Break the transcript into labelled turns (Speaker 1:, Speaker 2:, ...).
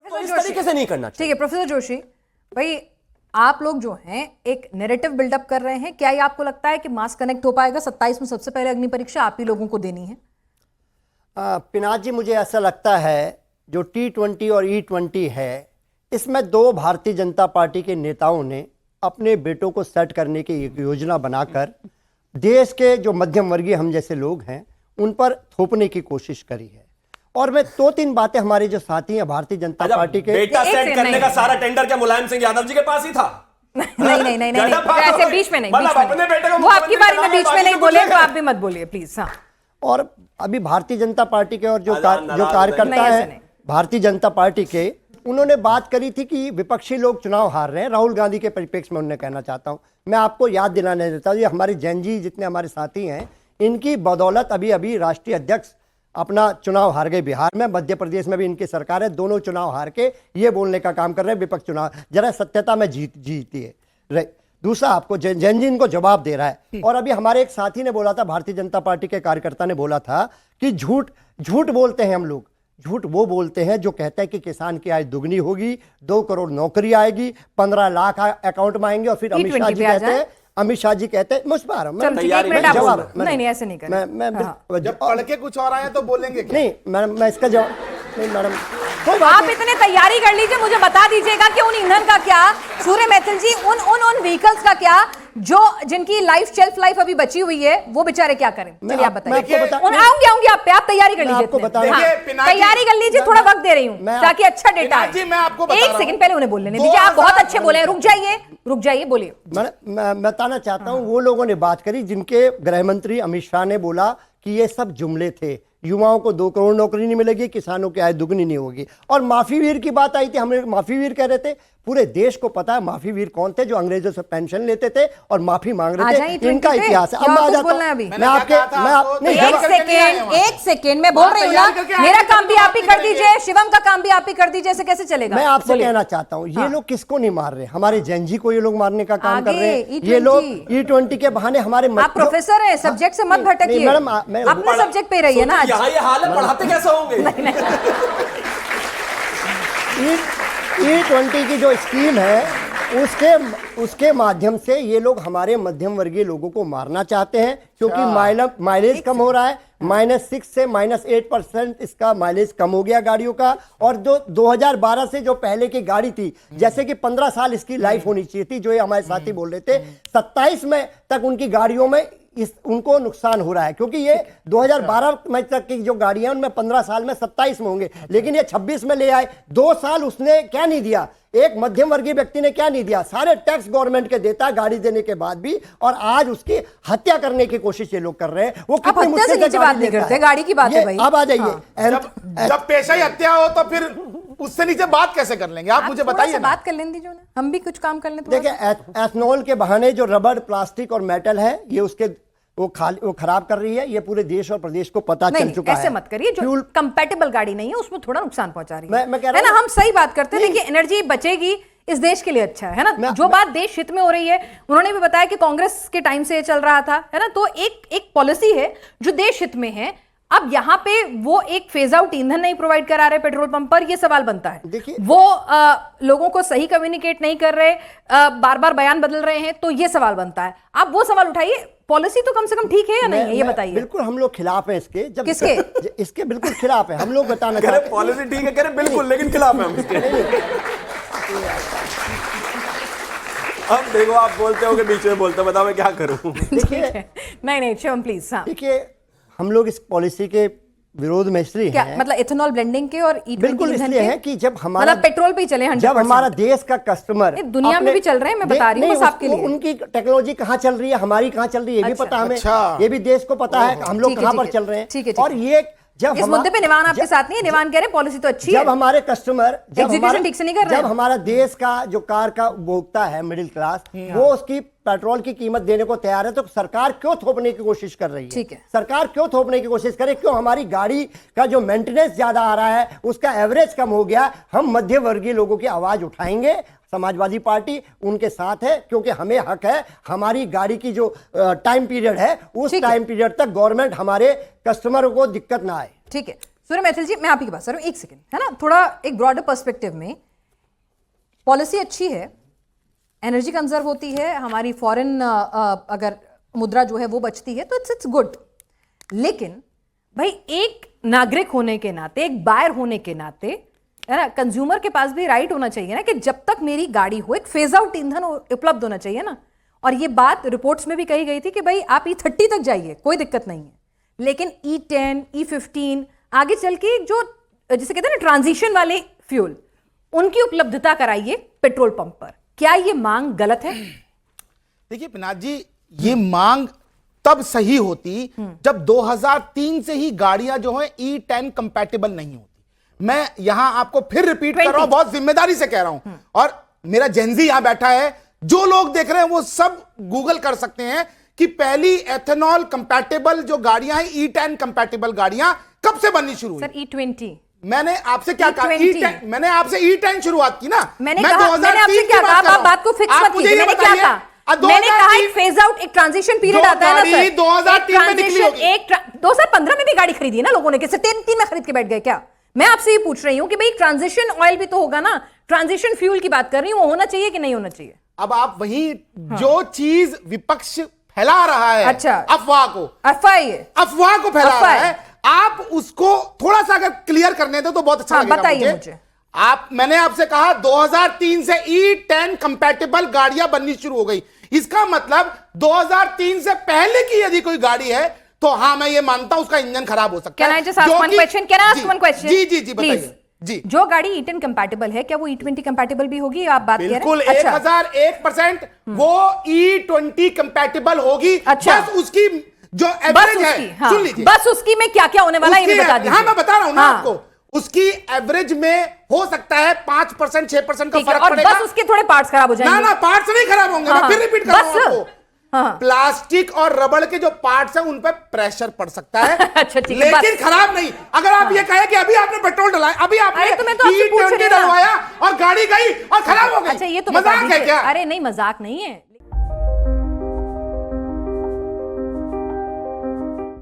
Speaker 1: तो इस तरीके से नहीं करना चाहिए।
Speaker 2: ठीक है प्रोफेसर जोशी भाई, आप लोग जो हैं एक नैरेटिव बिल्डअप कर रहे हैं, क्या ये आपको लगता है कि मास कनेक्ट हो पाएगा? 27 में सबसे पहले अग्नि परीक्षा आप ही लोगों को देनी है।
Speaker 3: पिनाक जी, मुझे ऐसा लगता है जो T20 और E20 है, इसमें दो भारतीय जनता पार्टी के नेताओं ने अपने बेटों को सेट करने की एक योजना बनाकर देश के जो मध्यम वर्गीय हम जैसे लोग हैं उन पर थोपने की कोशिश करी है। और मैं दो तीन बातें, हमारे जो साथी हैं भारतीय जनता पार्टी के,
Speaker 1: बेटा सेट करने का सारा टेंडर क्या मुलायम सिंह यादव जी के पास ही था?
Speaker 2: नहीं, ऐसे बीच में नहीं, वो आपकी बारी में बीच में नहीं बोले तो आप भी मत बोलिए प्लीज। हाँ,
Speaker 3: और अभी भारतीय जनता पार्टी के और जो कार्यकर्ता है भारतीय जनता पार्टी के, उन्होंने बात करी थी कि विपक्षी लोग चुनाव हार रहे हैं। राहुल गांधी के परिप्रेक्ष्य में उन्होंने कहना चाहता हूं, मैं आपको याद दिलाने देता हूं, ये हमारे जैन जी जितने हमारे साथी हैं, इनकी बदौलत अभी अभी राष्ट्रीय अध्यक्ष अपना चुनाव हार गए बिहार में, मध्य प्रदेश में भी इनकी सरकार है, दोनों चुनाव हार के ये बोलने का काम कर रहे हैं विपक्ष चुनाव जरा सत्यता में जीती है। दूसरा, आपको जैन जी इनको जवाब दे रहा है। और अभी हमारे एक साथी ने बोला था, भारतीय जनता पार्टी के कार्यकर्ता ने बोला था कि झूठ बोलते हैं हम लोग। झूठ वो बोलते हैं जो कहते हैं कि किसान की आय दुगनी होगी, 2 करोड़ नौकरी आएगी, 15 लाख अकाउंट में आएंगे। और फिर अमित शाह जी कहते हैं मुझ पर
Speaker 2: नहीं ऐसे नहीं करें।
Speaker 4: जब पढ़ के कुछ और आए तो बोलेंगे क्या?
Speaker 3: नहीं मैडम, मैं इसका जवाब नहीं मैडम,
Speaker 2: आप इतने तैयारी कर लीजिए, मुझे बता दीजिएगा कि उन ईंधन का क्या, सूर्य मैथिल जी, उन व्हीकल्स का क्या जो जिनकी शेल्फ लाइफ अभी बची हुई है, वो बेचारे क्या करें? चलिए आप बताइए। आऊंगी आप पे, आप तैयारी कर लीजिए, तैयारी कर लीजिए, थोड़ा वक्त दे रही हूँ ताकि अच्छा डेटा है। एक सेकंड पहले उन्हें बोलने दीजिए, आप बहुत अच्छे बोले, रुक जाइए बोलिए।
Speaker 3: मैं बताना चाहता हूँ, वो लोगों ने बात करी जिनके गृह मंत्री अमित शाह ने बोला कि ये सब जुमले थे, युवाओं को 2 करोड़ नौकरी नहीं मिलेगी, किसानों की आय दुगनी नहीं होगी। और माफी वीर की बात आई थी, हम माफी वीर कह रहे थे, पूरे देश को पता है माफी वीर कौन थे, जो अंग्रेजों से पेंशन लेते थे और माफी मांग रहे थे। इनका इतिहास है। अब मैं आ जाता हूं,
Speaker 2: एक सेकेंड में बोल रही हूँ ना, मेरा काम भी आप ही कर दीजिए, शिवम का काम भी आप ही कर दीजिए, ऐसे कैसे चलेगा?
Speaker 3: मैं आपसे कहना चाहता हूँ, ये लोग किसको नहीं मार रहे? हमारे जैन जी को ये लोग मारने का काम कर रहे हैं। ये लोग E20 के बहाने हमारे,
Speaker 2: आप प्रोफेसर हैं, सब्जेक्ट से मत भटकिए, अपने सब्जेक्ट पे रहिए ना।
Speaker 1: यहाँ ये हाल है, पढ़ाते कैसे होंगे?
Speaker 3: E20 की जो स्कीम है उसके माध्यम से ये लोग हमारे मध्यम वर्गीय लोगों को मारना चाहते हैं, क्योंकि माइलेज कम हो रहा है। -6 से -8% इसका माइलेज कम हो गया गाड़ियों का। और जो 2012 से जो पहले की गाड़ी थी, जैसे कि 15 साल इसकी लाइफ होनी चाहिए थी, जो ये हमारे साथी बोल रहे थे, 27 में तक उनकी गाड़ियों में उनको नुकसान हो रहा है, क्योंकि ये 2012 में तक की जो गाड़ियां उनमें 15 साल में 27 में होंगे, लेकिन ये 26 में ले आए। 2 साल उसने क्या नहीं दिया, एक मध्यम वर्गीय व्यक्ति ने क्या नहीं दिया, सारे टैक्स गवर्नमेंट के देता है गाड़ी देने के बाद भी, और आज उसकी हत्या करने की कोशिश ये लोग कर रहे हैं। वो कितनी मुश्किल से
Speaker 2: बात नहीं करते, गाड़ी की बात है भाई।
Speaker 3: अब आ जाइए,
Speaker 4: जब पेशा ही हत्या हो तो फिर उससे नीचे बात कैसे कर लेंगे? आप मुझे बताइए,
Speaker 2: बात कर लें दीजिए ना, हम भी कुछ काम कर लें।
Speaker 3: देखिए, एथनॉल के बहाने जो रबड़, प्लास्टिक और मेटल है, ये उसके वो खराब कर रही है। ये पूरे देश और प्रदेश को पता चल चुका है।
Speaker 2: ऐसे मत करिए, जो कंपैटिबल गाड़ी नहीं है उसमें थोड़ा नुकसान पहुंचा रही है।
Speaker 3: मैं कह रहा हूं
Speaker 2: ना, हम सही बात करते हैं, देखिए एनर्जी बचेगी, इस देश के लिए अच्छा है ना। जो बात देश हित में हो रही है, उन्होंने भी बताया कि कांग्रेस के टाइम से चल रहा था, है ना। तो एक पॉलिसी है जो देश हित में है। अब यहाँ पे वो एक फेज आउट ईंधन नहीं प्रोवाइड करा रहे पेट्रोल पंप पर, ये सवाल बनता है। वो लोगों को सही कम्युनिकेट नहीं कर रहे, बार बार बयान बदल रहे हैं, तो ये सवाल बनता है। आप वो सवाल उठाइए, पॉलिसी तो कम से कम ठीक है या नहीं है, ये बताइए।
Speaker 3: बिल्कुल हम लोग खिलाफ हैं इसके। जब
Speaker 2: किसके?
Speaker 3: इसके बिल्कुल खिलाफ है हम लोग, बताना चाहते हैं।
Speaker 1: पॉलिसी ठीक है, कह रहे बिल्कुल, लेकिन खिलाफ है हम इसके। अब देखो, आप बोलते हो कि बीच में बोलते, बताओ मैं क्या करूं?
Speaker 2: नहीं शिवम प्लीज।
Speaker 3: देखिए, हम लोग इस पॉलिसी के विरोध में इसलिए
Speaker 2: हैं, मतलब इथेनॉल ब्लेंडिंग के और
Speaker 3: बिल्कुल इसलिए है कि जब हमारा
Speaker 2: पेट्रोल पे चले,
Speaker 3: जब हमारा देश का कस्टमर
Speaker 2: दुनिया में भी चल रहे हैं, मैं बता रही हूँ बस आपके लिए,
Speaker 3: उनकी टेक्नोलॉजी कहाँ चल रही है, हमारी कहाँ चल रही है, ये भी पता हमें, ये भी देश को पता है हम लोग कहाँ पर चल रहे हैं। और ये जब
Speaker 2: इस मुद्दे पे निवान आपके साथ नहीं है, निवान कह रहे पॉलिसी तो अच्छी है।
Speaker 3: जब हमारे कस्टमर,
Speaker 2: ठीक से नहीं कर रहे हैं।
Speaker 3: जब हमारा देश का जो कार का उपभोक्ता है, मिडिल क्लास, वो उसकी पेट्रोल की कीमत देने को तैयार है, तो सरकार क्यों थोपने की कोशिश कर रही है?
Speaker 2: ठीक है,
Speaker 3: सरकार क्यों थोपने की कोशिश करे? क्यों हमारी गाड़ी का जो मेंटेनेंस ज्यादा आ रहा है, उसका एवरेज कम हो गया। हम मध्य वर्गीय लोगों की आवाज उठाएंगे, समाजवादी पार्टी उनके साथ है, क्योंकि हमें हक है हमारी गाड़ी की जो टाइम पीरियड है, उस टाइम पीरियड तक गवर्नमेंट हमारे कस्टमरों को दिक्कत ना आए।
Speaker 2: ठीक है, सूर्य मैथिल जी, मैं आप ही की बात कर रहा हूं, एक सेकंड, है ना, थोड़ा एक ब्रॉडर पर्सपेक्टिव में पॉलिसी अच्छी है, एनर्जी कंजर्व होती है, हमारी फॉरेन अगर मुद्रा जो है वो बचती है, तो इट्स गुड। लेकिन भाई एक नागरिक होने के नाते, एक बायर होने के नाते, है ना, कंज्यूमर के पास भी राइट होना चाहिए ना कि जब तक मेरी गाड़ी हो, एक फेज आउट ईंधन उपलब्ध होना चाहिए ना। और ये बात रिपोर्ट्स में भी कही गई थी कि भाई आप E30 तक जाइए, कोई दिक्कत नहीं है, लेकिन E10, E15 आगे चल के जो जिसे कहते हैं ना ट्रांजिशन वाले फ्यूल, उनकी उपलब्धता कराइए पेट्रोल पंप पर। क्या ये मांग गलत है?
Speaker 4: देखिए पिनाक जी, ये मांग तब सही होती जब 2003 से ही गाड़ियां जो है E10 कंपैटिबल नहीं होती। मैं यहां आपको फिर रिपीट कर रहा हूं, बहुत जिम्मेदारी से कह रहा हूं, और मेरा जेनजी यहां बैठा है, जो लोग देख रहे हैं वो सब गूगल कर सकते हैं कि पहली एथेनॉल कंपैटिबल जो गाड़ियां हैं, E10 कंपैटिबल गाड़ियां कब से बननी शुरू हुई?
Speaker 2: Sir E20।
Speaker 4: मैंने आपसे क्या कहा? E10, मैंने आपसे E10 शुरुआत की ना।
Speaker 2: मैंने आपसे क्या कहा? आप बात को फिक्स मत कीजिए। मैंने क्या कहा? मैंने कहा एक फेज आउट, एक ट्रांजिशन पीरियड आता है ना सर।
Speaker 4: 2003 में निकली होगी।
Speaker 2: 2015 में भी गाड़ी खरीदी है ना लोगों ने, किससे 3 में खरीद के बैठ गए क्या? मैं आपसे ये पूछ रही हूं कि भाई ट्रांजिशन ऑयल भी तो होगा ना, ट्रांजिशन फ्यूल की बात कर रही हूं, वो होना चाहिए कि नहीं होना चाहिए?
Speaker 4: अब आप वही जो चीज विपक्ष फैला रहा है,
Speaker 2: अच्छा,
Speaker 4: अफवाह को, अफवाह को फैला रहा है, आप उसको थोड़ा सा अगर क्लियर करने दो तो बहुत अच्छा लगेगा।
Speaker 2: बताइए मुझे।
Speaker 4: मैंने आपसे कहा 2003 से E10 कंपैटिबल गाड़ियां बननी शुरू हो गई। इसका मतलब 2003 से पहले की यदि कोई गाड़ी है तो हाँ, मैं ये मानता हूं उसका इंजन खराब हो सकता है।
Speaker 2: Can I just ask one question? Can I ask one question?
Speaker 4: जी बताइए। जी,
Speaker 2: जो गाड़ी E10 कंपैटिबल है, क्या वो E20 कंपैटिबल भी होगी? आप बात कर रहे हैं?
Speaker 4: बिल्कुल 1001% वो E20 कंपैटिबल होगी।
Speaker 2: अच्छा,
Speaker 4: बस उसकी जो एवरेज है,
Speaker 2: हाँ,
Speaker 4: सुन लीजिए,
Speaker 2: बस उसकी में क्या क्या होने वाला है ये बता दीजिए।
Speaker 4: हाँ, मैं बता रहा हूं ना आपको, उसकी एवरेज में हो सकता है 5%, 6% का फर्क पड़ेगा।
Speaker 2: बस उसके थोड़े पार्ट्स खराब हो जाएंगे।
Speaker 4: ना पार्ट्स नहीं खराब होंगे। मैं फिर रिपीट कर रहा हूं आपको, प्लास्टिक और रबड़ के जो पार्ट्स हैं उन पर प्रेशर पड़ सकता है।
Speaker 2: अच्छा, ठीक है,
Speaker 4: लेकिन खराब नहीं। अगर आप ये कहें कि अभी आपने पेट्रोल डलाया, अभी आपने E20 डलवाया और गाड़ी गई और खराब हो गई,
Speaker 2: अच्छा, ये तो
Speaker 4: मजाक है क्या?
Speaker 2: अरे नहीं, मजाक नहीं है।